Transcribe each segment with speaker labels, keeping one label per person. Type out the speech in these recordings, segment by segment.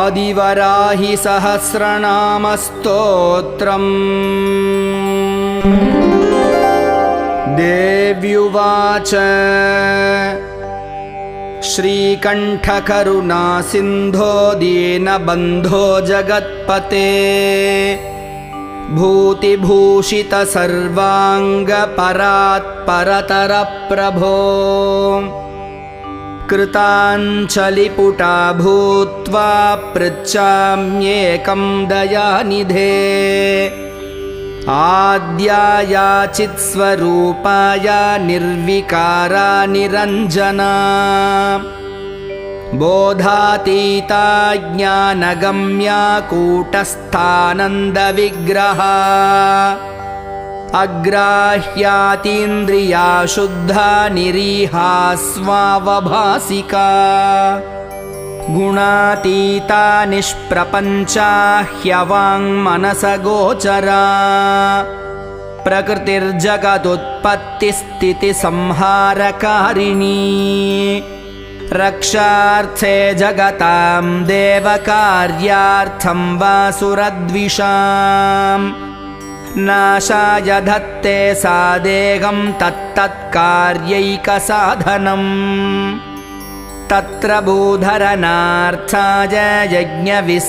Speaker 1: आदिवराहि सहस्रनामस्तोत्रम् देव्युवाच श्रीकण्ठकरुणासिन्धो दीनबन्धो जगत्पते भूतिभूषितसर्वाङ्गपरात्परतरप्रभो कृताञ्जलिपुटा भूत्वा पृच्छाम्येकं दयानिधे आद्याया चित्स्वरूपाय निर्विकारा निरञ्जना बोधातीता ज्ञानगम्या कूटस्थानन्दविग्रहा अग्राह्यातीन्द्रिया शुद्धा निरीहा स्वावभासिका गुणातीता निष्प्रपञ्चा ह्यवाङ्मनसगोचरा प्रकृतिर्जगदुत्पत्तिस्थितिसंहारकारिणी रक्षार्थे जगतां देवकार्यार्थं वा सुरद्विषाम् नाशाय धत्ते सा देहं तत्तत्कार्यैकसाधनम् तत्र भूधरनार्थाय यज्ञविस्तारहेतवे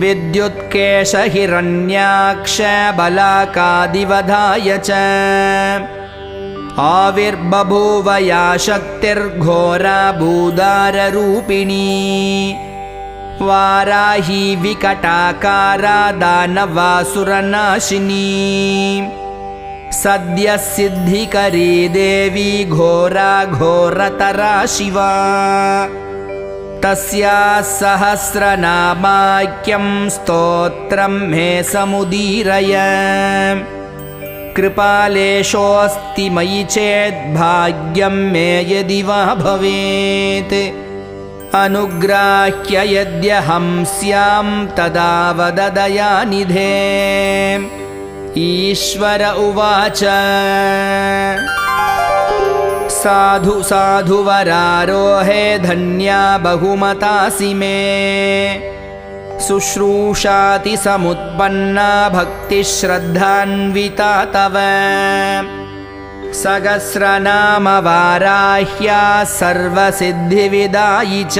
Speaker 1: विद्युत्केशहिरण्याक्ष बलाकादिवधाय च आविर्बभूव या शक्तिर्घोरा भूदाररूपिणी वाराही विकटाकारा दानवासुरनाशिनी सद्यः सिद्धिकरी देवी घोरा घोरतरा शिवा तस्याः सहस्रनामाख्यं स्तोत्रं मे समुदीरय कृपालेशोऽस्ति मयि चेद्भाग्यं मे यदि वा भवेत् अनुग्राह्य यद्यहं स्यां तदा वद दयानिधे ईश्वर उवाच साधु साधु वरारोहे धन्या बहुमतासि मे शुश्रूषाति समुत्पन्ना भक्तिश्रद्धान्विता तव सहस्रनाम वाराह्या सर्वसिद्धिविदायि च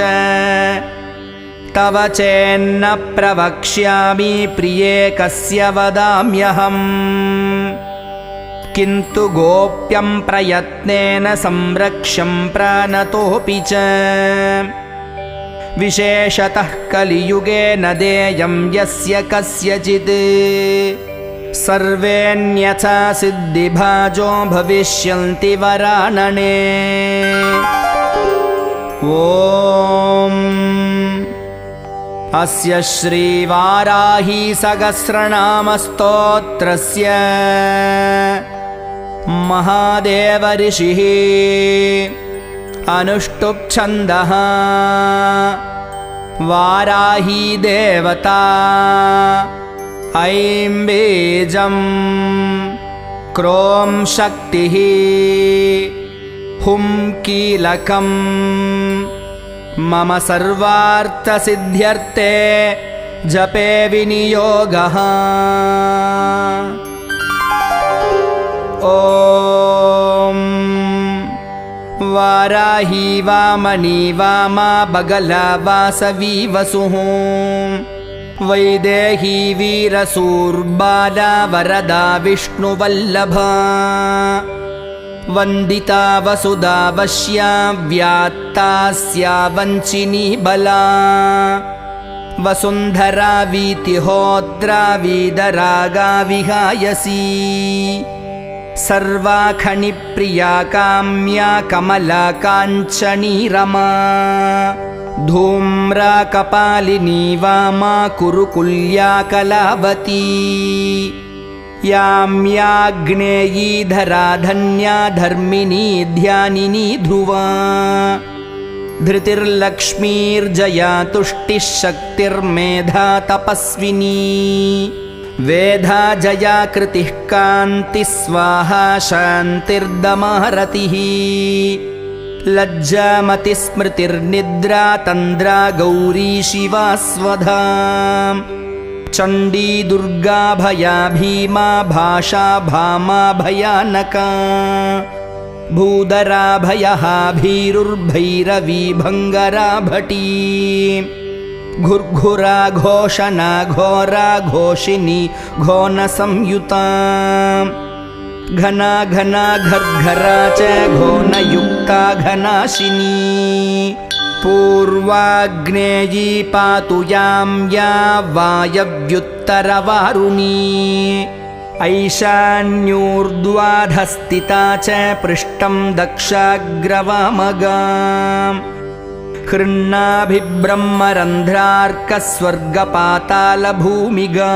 Speaker 1: तव चेन्न प्रवक्ष्यामि प्रिये कस्य वदाम्यहम् किन्तु गोप्यं प्रयत्नेन संरक्ष्यं प्राणतोऽपि च विशेषतः कलियुगे न देयं यस्य कस्यचित् सर्वेऽन्यथा सिद्धिभाजो भविष्यन्ति वरानने ॐ अस्य श्रीवाराही सहस्रनामस्तोत्रस्य महादेव ऋषिः अनुष्टुप् छन्दः वाराही देवता ऐं बीजं क्रों शक्तिः हुं कीलकं मम सर्वार्थसिद्ध्यर्थे जपे विनियोगः ॐ वाराही वामनी वामा बगला वासवी वसुः वैदेही वीरसूर्बाला वरदा विष्णुवल्लभा वन्दिता वसुधा वश्या व्यात्तास्या वञ्चिनी बला वसुन्धरा वीतिहोत्रा वीदरागा विहायसी सर्वाखनिप्रिया काम्या कमला काञ्चनी रमा धूम्रा कपालिनी वामा कुरुकुल्या कलावती याम्याग्नेयी धरा धन्या धर्मिणी ध्यानिनी ध्रुवा धृतिर्लक्ष्मीर्जया तुष्टिः शक्तिर्मेधा तपस्विनी वेधा जया कृतिः कान्तिः स्वाहा शान्तिर्दमः रतिः लज्जामतिस्मृतिर्निद्रा तन्द्रा गौरी शिवा स्वधा चण्डी दुर्गा भया भीमा भाषा भामा भयानका भूधरा भयः भीरुर्भैरवी भङ्गरा भटी घुर्घुरा घोषणा घोरा घोषिणी घोनसंयुता घना घना घर्घरा च घोनयुक्ता घनाशिनी पूर्वाग्नेयी पातु यां या वायव्युत्तरवारुणी ऐशान्योर्ध्वाधस्थिता च पृष्ठं दक्षाग्रवामगा हृन्नाभिब्रह्मरन्ध्रार्कस्वर्गपातालभूमिगा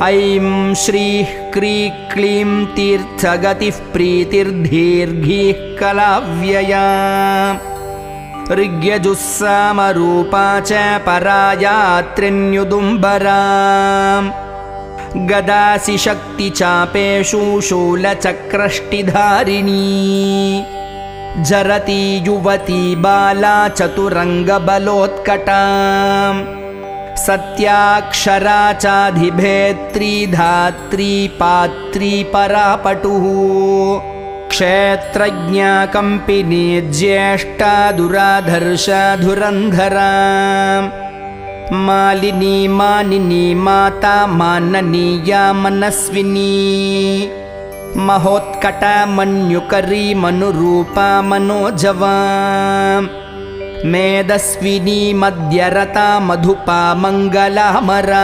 Speaker 1: ऐं श्रीः क्रीः क्लीं तीर्थगतिः प्रीतिर्दीर्घीः कलाव्यया ऋग्यजुस्सामरूपा च परायात्रिन्युदुम्बरा गदासि शक्तिचापेषु शूलचक्रष्टिधारिणी जरती युवती बाला चतुरङ्गबलोत्कटा सत्याक्षरा चाधिभेत्री धात्री पात्री परापटुः क्षेत्रज्ञा कम्पिनी ज्येष्ठा दुराधर्षा धुरन्धरा मालिनी मानिनी माता माननीया मनस्विनी महोत्कटा मन्युकरी मनुरूपा मनोजवा मेदस्विनी मध्यरता मधुपा मङ्गलामरा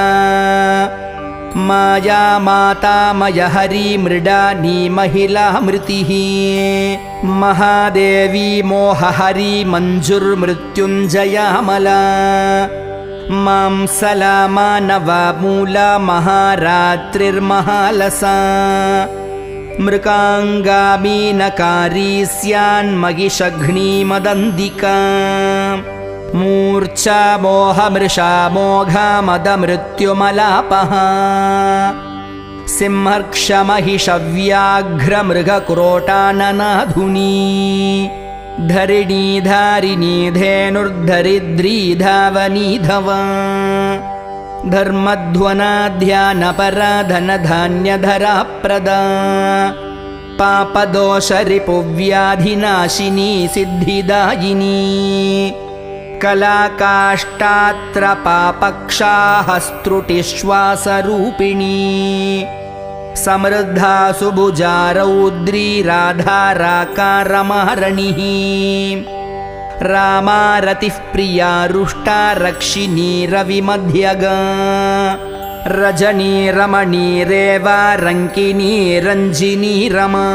Speaker 1: माया माता मयहरी मृडानी महिला मृतिः महादेवी मोहहरी मञ्जुर्मृत्युञ्जयामला मांसला मानवा मूला महारात्रिर्महालसा मृकाङ्गामीनकारी स्यान्महिषघ्नी मदन्दिका मूर्छा मोहमृषा मोघा मदमृत्युमलापः सिंहर्क्षमहिषव्याघ्रमृगक्रोटाननाधुनी धरिणी धारिणी धेनुर्धरिद्री धावनीधवा धर्मध्वना ध्यानपरा धनधान्यधरा प्रदा पापदोषरिपुव्याधिनाशिनी सिद्धिदायिनी कलाकाष्ठात्र पापक्षाहस्त्रुटिश्वासरूपिणी समृद्धा सुभुजा रौद्री राधाराकारमहरणिः रामारतिः प्रिया रुष्टा रक्षिणी रविमध्यगा रजनी रमणी रेवा रङ्किनी रञ्जिनी रमा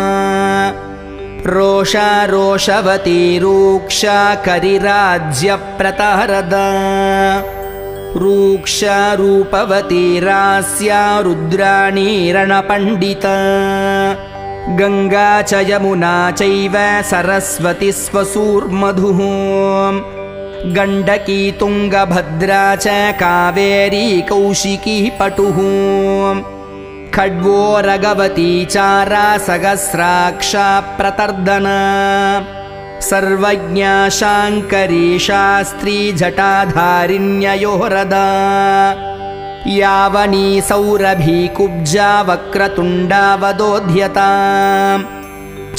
Speaker 1: रोषा रोषवती रूक्षा करिराज्यप्रतारदा रूक्षा रूपवती रास्या रुद्राणी रणपण्डिता गङ्गा च यमुना चैव सरस्वती स्वसूर्मधुः गण्डकी तुङ्गभद्रा च कावेरी कौशिकी पटुः खड्वो रगवती चारा सहस्राक्षा प्रतर्दना सर्वज्ञा शाङ्करी शास्त्री जटाधारिण्ययोरदा यावनी सौरभी कुब्जा वक्रतुण्डा वदोध्यता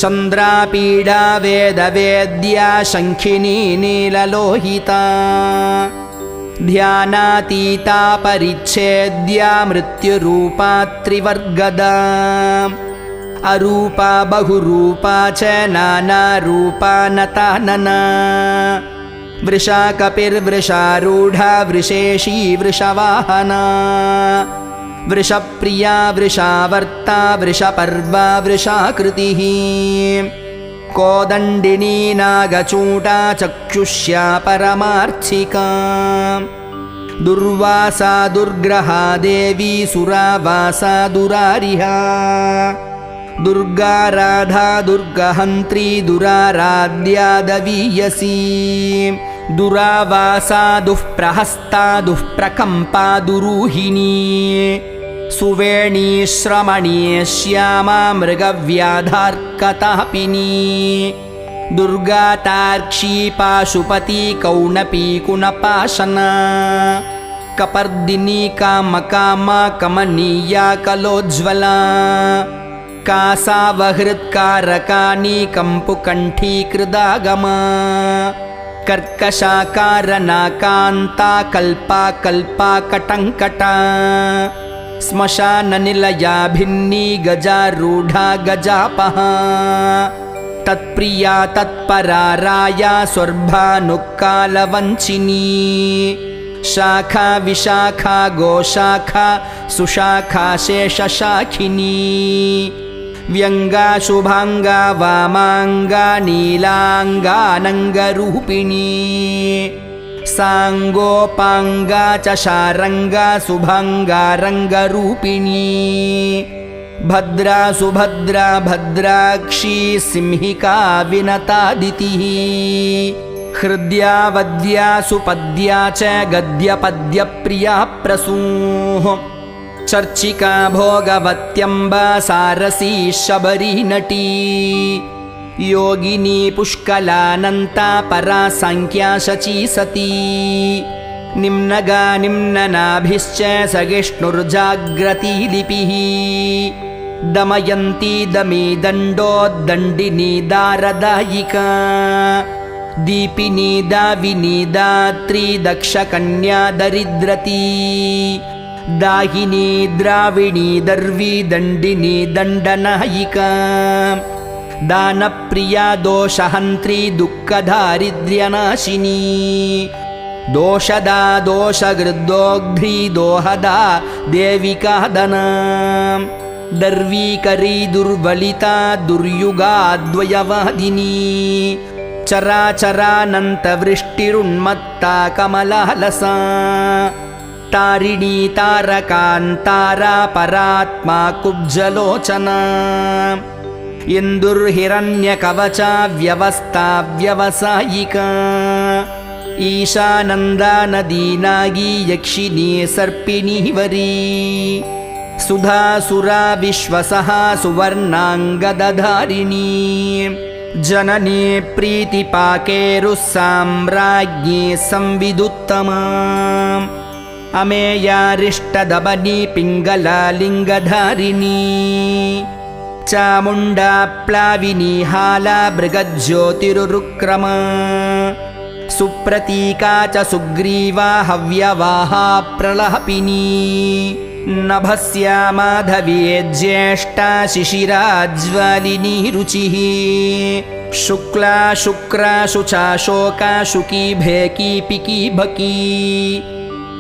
Speaker 1: चन्द्रापीडा वेदवेद्या शङ्खिनी नीललोहिता ध्यानातीता परिच्छेद्या मृत्युरूपा त्रिवर्गदा अरूपा बहुरूपा च नानारूपा नतानना वृषा कपिर्वृषारूढा वृषेशी वृषवाहना वृषप्रिया वृषावर्ता वृषपर्वा वृषाकृतिः कोदण्डिनी नागचूटा चक्षुष्या परमार्थिका दुर्वासा दुर्ग्रहा देवी सुरावासा दुरारिहा दुर्गा राधा दुर्गहन्त्री दुराराध्या दवीयसी दुरावासा दुःप्रहस्ता दुःप्रकम्पा दुरूहिणी सुवेणी श्रमणी श्यामा मृगव्याधार्कतापिनी दुर्गा तार्क्षी पाशुपती कौणपी कुणपाशना कपर्दिनी कामकामा कमनीया कलोज्ज्वला कासावहृत्कारकानि कंपुकण्ठीकृदागमा कर्कशाकारनाकान्ता कल्पा कल्पा कटङ्कटा श्मशाननिलया भिन्नी गजारूढा गजापहा तत्प्रिया तत्परा राया स्वर्भानुकालवञ्चिनी शाखा विशाखा गोशाखा सुशाखा शेषशाखिनी व्यङ्गा शुभाङ्गा वामाङ्गा नीलाङ्गानङ्गरूपिणी साङ्गोपाङ्गा च शारङ्गा सुभङ्गा रङ्गरूपिणी भद्रा सुभद्रा भद्राक्षी सिंहिका विनतादितिः हृद्या वद्या सुपद्या च गद्यपद्यप्रिया प्रसूः चर्चिका भोगवत्यम्बा सारसी शबरी नटी योगिनी पुष्कलानन्ता परा साङ्ख्या शची सती निम्नगा निम्ननाभिश्च सगिष्णुर्जाग्रती लिपिः दमयन्ती दमी दण्डोद्दण्डिनी दारदायिका दीपिनी दाविनी दात्री दक्षकन्या दरिद्रती दाहिनी द्राविणी दर्वी दण्डिनी दण्डनायिका दानप्रिया दोषहन्त्री दुःखदारिद्र्यनाशिनी दोषदा दोषगृद्धोग्ध्री दोहदा देविका दना दर्वीकरी दुर्बलिता दुर्युगा द्वयवादिनी चराचरानन्तवृष्टिरुन्मत्ता कमलालसा तारिणी तारकान्तारा परात्मा कुब्जलोचना इन्दुर्हिरण्यकवचा व्यवस्था व्यवसायिका ईशानन्दा नदी नागी यक्षिणी सर्पिणी वरी सुधासुरा विश्वसहा सुवर्णाङ्गदधारिणी जननी प्रीतिपाकेरुः साम्राज्ञी संविदुत्तमा अमेयारिष्टदमनी पिङ्गला लिङ्गधारिणी चामुण्डा प्लाविनी हाला मृगज्योतिरुरुक्रमा सुप्रतीका च सुग्रीवा हव्यवाहा प्रलहपिनी नभस्या माधवी ज्येष्ठा शिशिराज्वालिनी रुचिः शुक्ला शुक्रा शुचा शोका शुकी भेकी पिकी भकी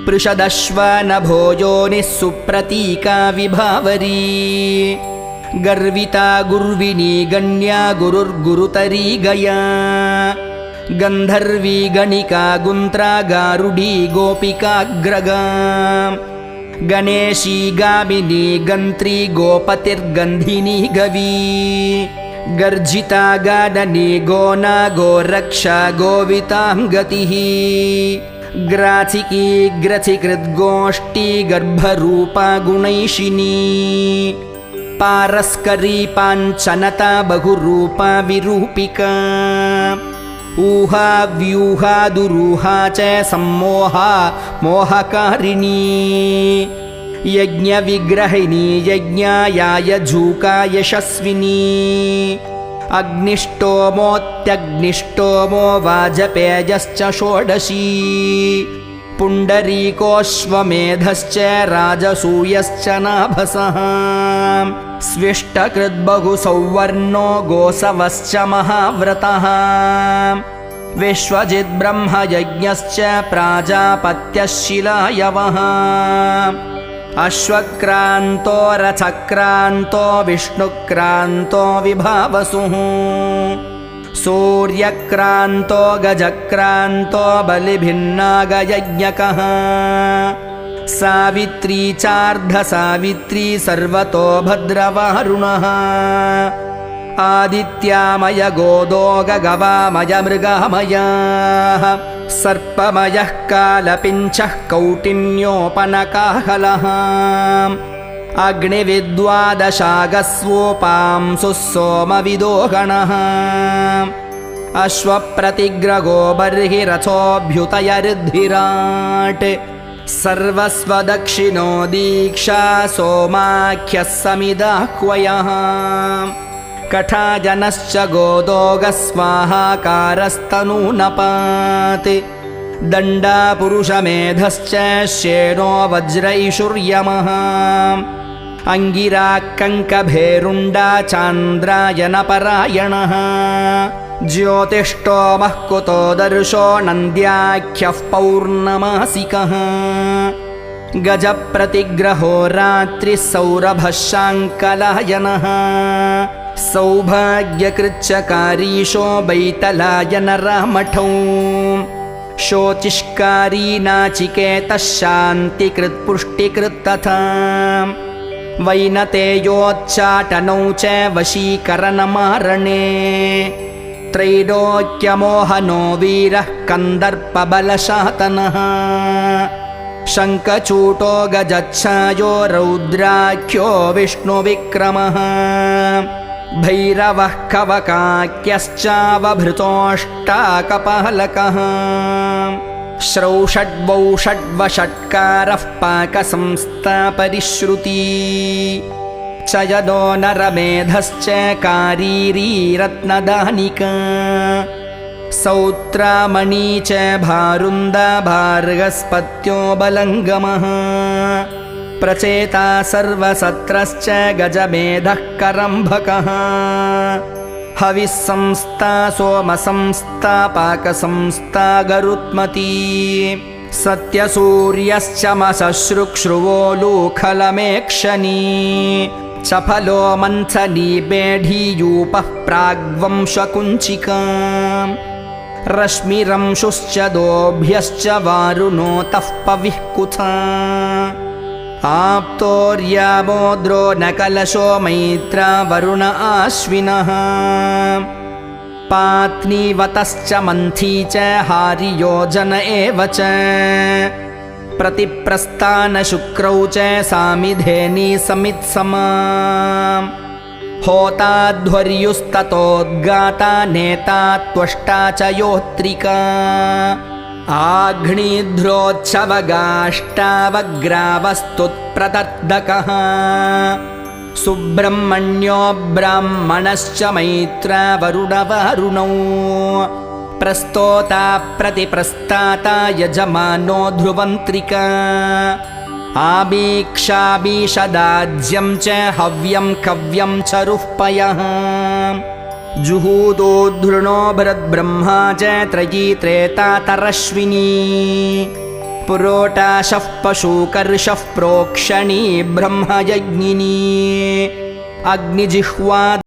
Speaker 1: पृषदश्वानभोजोनिः सुप्रतीका विभावरी गर्विता गुर्विनी गण्या गुरुर्गुरुतरी गया गन्धर्वी गणिका गुन्त्रा गारुडी गोपिकाग्रगा गणेशी गामिनी गन्त्री गोपतिर्गन्धिनी गवी गर्जिता गादनी गोना गोरक्षा गोविताङ्गतिः ग्राथिकी ग्रथिकृद्गोष्ठी गर्भरूपा गुणैशिनी पारस्करी पाञ्चनता बहुरूपा विरूपिका ऊहा व्यूहा दुरूहा च सम्मोहा मोहकारिणी यज्ञविग्रहिणी यज्ञायायझूका यशस्विनी अग्निष्टोमोऽत्यग्निष्टोमो वाजपेयश्च षोडशी पुण्डरीकोऽश्वमेधश्च राजसूयश्च नाभसः स्विष्टकृद्बहुसौवर्णो गोसवश्च महाव्रतः विश्वजिद्ब्रह्मयज्ञश्च प्राजापत्यः शिलायवः अश्वक्रान्तो रथक्रान्तो विष्णुक्रान्तो विभावसुः सूर्यक्रान्तो गजक्रान्तो बलिभिन्नागयज्ञकः सावित्री चार्धसावित्री सर्वतो भद्रवारुणः आदित्यामय गोदोगगवामय मृगामयः सर्पमयः कालपिञ्छः कौटिन्योपनकाहलः अग्निविद्वादशागस्वोपांसुः सोमविदो गणः अश्वप्रतिग्रगो बर्हिरथोऽभ्युतयरुद्धिराट् सर्वस्वदक्षिणो दीक्षा सोमाख्यः समिदाह्वयः कठाजनश्च गोदोगस्वाहाकारस्तनूनपात् दण्डापुरुषमेधश्च श्येनो वज्रैशुर्यमः अङ्गिराकङ्कभेरुण्डा चान्द्रायनपरायणः ज्योतिष्टोमः कुतो दर्शो नन्द्याख्यः पौर्णमासिकः गजप्रतिग्रहो रात्रिः सौरभः शाङ्कलायनः सौभाग्यकृच्छकारीशो बैतलायनरामठौ शोचिष्कारी नाचिकेतः शान्तिकृत्पुष्टिकृत् तथा वैनतेयोच्चाटनौ च वशीकरणमारणे त्रैलोक्यमोहनो वीरः कन्दर्पबलशातनः शङ्खचूटो गजच्छायो रौद्राख्यो विष्णुविक्रमः भैरवः कवकाक्यश्चावभृतोऽष्टाकपालकः श्रौषड्वौषड्वषट्कारः पाकसंस्थापरिश्रुती चयदो नरमेधश्च कारीरी रत्नदानिका सौत्रामणी च भारुन्दा भार्गस्पत्यो बलङ्गमः प्रचेता सर्वसत्रश्च गजमेधः करम्भकः हविस्संस्था सोमसंस्था पाकसंस्था गरुत्मती सत्यसूर्यश्च मशश्रुक्ष्रुवोलूखलमेक्षणी चफलो मन्थनी बेढीयूपः प्राग्वंशकुञ्चिका रश्मिरंशुश्च दोभ्यश्च वारुणोतः पविःकुथा आप्तोर्यामोद्रो नकलशो मैत्रा वरुण आश्विनः पात्नीवतश्च मन्थी च हारियोजन एव च प्रतिप्रस्थानशुक्रौ च सामिधेनी समित्समा होताध्वर्युस्ततोद्गाता नेता त्वष्टा च योत्रिका आघ्निध्रोच्छवगाष्टावग्रावस्तुत्प्रदर्दकः सुब्रह्मण्यो ब्राह्मणश्च मैत्रा वरुणवारुणौ प्रस्तोता प्रतिप्रस्ताता यजमानो ध्रुवन्त्रिका आबीक्षाबीषदाज्यं च हव्यं कव्यं चरुः पयः जुहूदोद्धृणो भरद्ब्रह्मा च त्रयी त्रेतातरश्विनी पुरोटाशः पशुकर्षः प्रोक्षणी ब्रह्मयज्ञिनी अग्निजिह्वा